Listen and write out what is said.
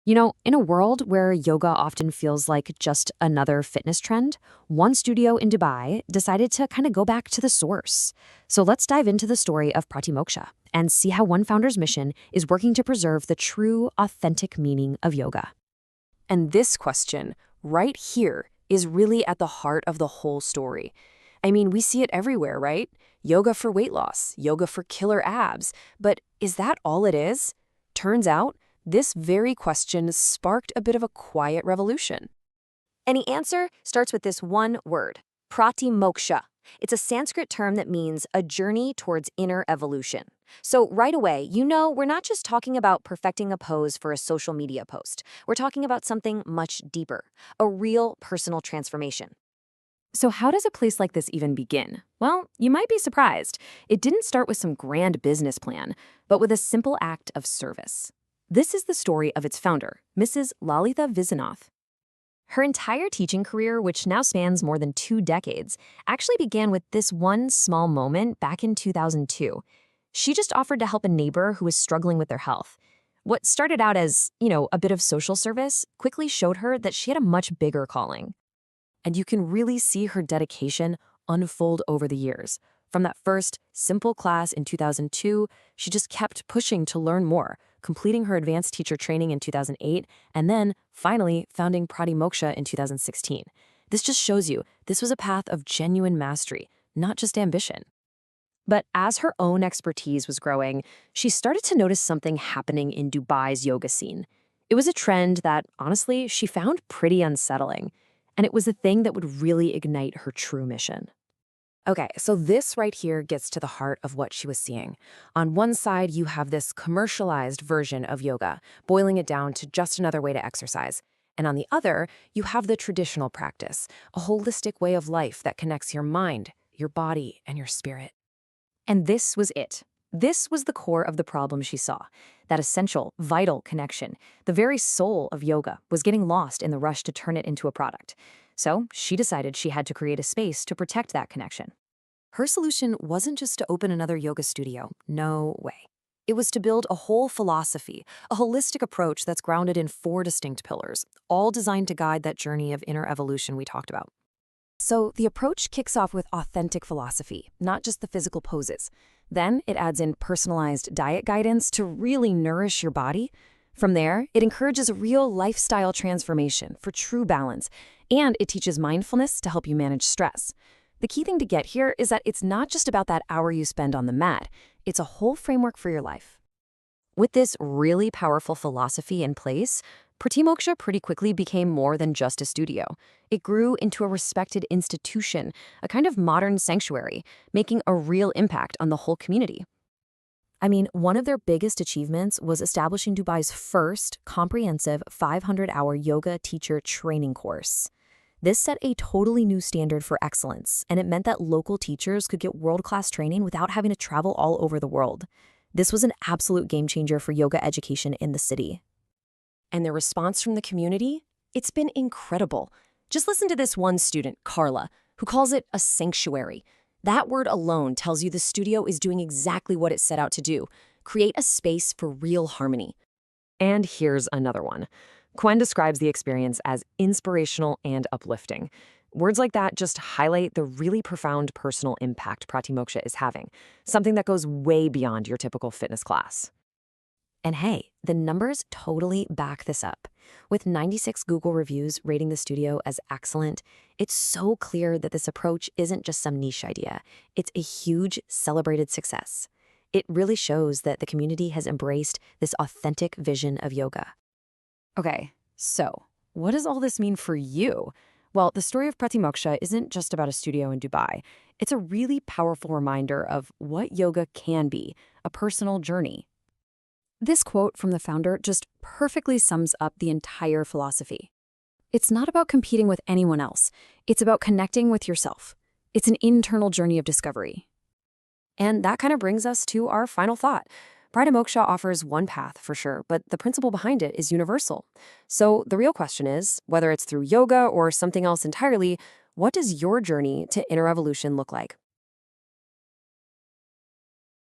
In a world where yoga often feels like just another fitness trend, one studio in Dubai decided to kind of go back to the source. So let's dive into the story of Pratimoksha and see how one founder's mission is working to preserve the true, authentic meaning of yoga. And this question, right here, is really at the heart of the whole story. I mean, we see it everywhere, right? Yoga for weight loss, yoga for killer abs. But is that all it is? Turns out, this very question sparked a bit of a quiet revolution. And the answer starts with this one word, Pratimoksha. It's a Sanskrit term that means a journey towards inner evolution. So right away, we're not just talking about perfecting a pose for a social media post. We're talking about something much deeper, a real personal transformation. So, how does a place like this even begin? Well, you might be surprised. It didn't start with some grand business plan, but with a simple act of service. This is the story of its founder, Mrs. Lalitha Viswanath. Her entire teaching career, which now spans more than 2 decades, actually began with this one small moment back in 2002. She just offered to help a neighbor who was struggling with their health. What started out as, a bit of social service quickly showed her that she had a much bigger calling. And you can really see her dedication unfold over the years. From that first simple class in 2002, she just kept pushing to learn more, completing her advanced teacher training in 2008, and then, finally, founding Pratimoksha in 2016. This just shows you this was a path of genuine mastery, not just ambition. But as her own expertise was growing, she started to notice something happening in Dubai's yoga scene. It was a trend that, honestly, she found pretty unsettling. And it was the thing that would really ignite her true mission. Okay, so this right here gets to the heart of what she was seeing. On one side, you have this commercialized version of yoga, boiling it down to just another way to exercise. And on the other, you have the traditional practice, a holistic way of life that connects your mind, your body, and your spirit. And this was it. This was the core of the problem she saw. That essential, vital connection, the very soul of yoga, was getting lost in the rush to turn it into a product. So she decided she had to create a space to protect that connection. Her solution wasn't just to open another yoga studio. No way. It was to build a whole philosophy, a holistic approach that's grounded in 4 distinct pillars, all designed to guide that journey of inner evolution we talked about. So the approach kicks off with authentic philosophy, not just the physical poses. Then it adds in personalized diet guidance to really nourish your body. From there, it encourages a real lifestyle transformation for true balance, and it teaches mindfulness to help you manage stress. The key thing to get here is that it's not just about that hour you spend on the mat. It's a whole framework for your life. With this really powerful philosophy in place, Pratimoksha pretty quickly became more than just a studio. It grew into a respected institution, a kind of modern sanctuary, making a real impact on the whole community. I mean, one of their biggest achievements was establishing Dubai's first comprehensive 500-hour yoga teacher training course. This set a totally new standard for excellence, and it meant that local teachers could get world-class training without having to travel all over the world. This was an absolute game changer for yoga education in the city. And the response from the community? It's been incredible. Just listen to this one student, Carla, who calls it a sanctuary. That word alone tells you the studio is doing exactly what it set out to do, create a space for real harmony. And here's another one. Quen describes the experience as inspirational and uplifting. Words like that just highlight the really profound personal impact Pratimoksha is having, something that goes way beyond your typical fitness class. And hey, the numbers totally back this up. With 96 Google reviews rating the studio as excellent, it's so clear that this approach isn't just some niche idea. It's a huge, celebrated success. It really shows that the community has embraced this authentic vision of yoga. Okay, so what does all this mean for you? Well, the story of Pratimoksha isn't just about a studio in Dubai. It's a really powerful reminder of what yoga can be, a personal journey. This quote from the founder just perfectly sums up the entire philosophy. It's not about competing with anyone else. It's about connecting with yourself. It's an internal journey of discovery. And that kind of brings us to our final thought. Pratimoksha offers one path for sure, but the principle behind it is universal. So the real question is, whether it's through yoga or something else entirely, what does your journey to inner evolution look like?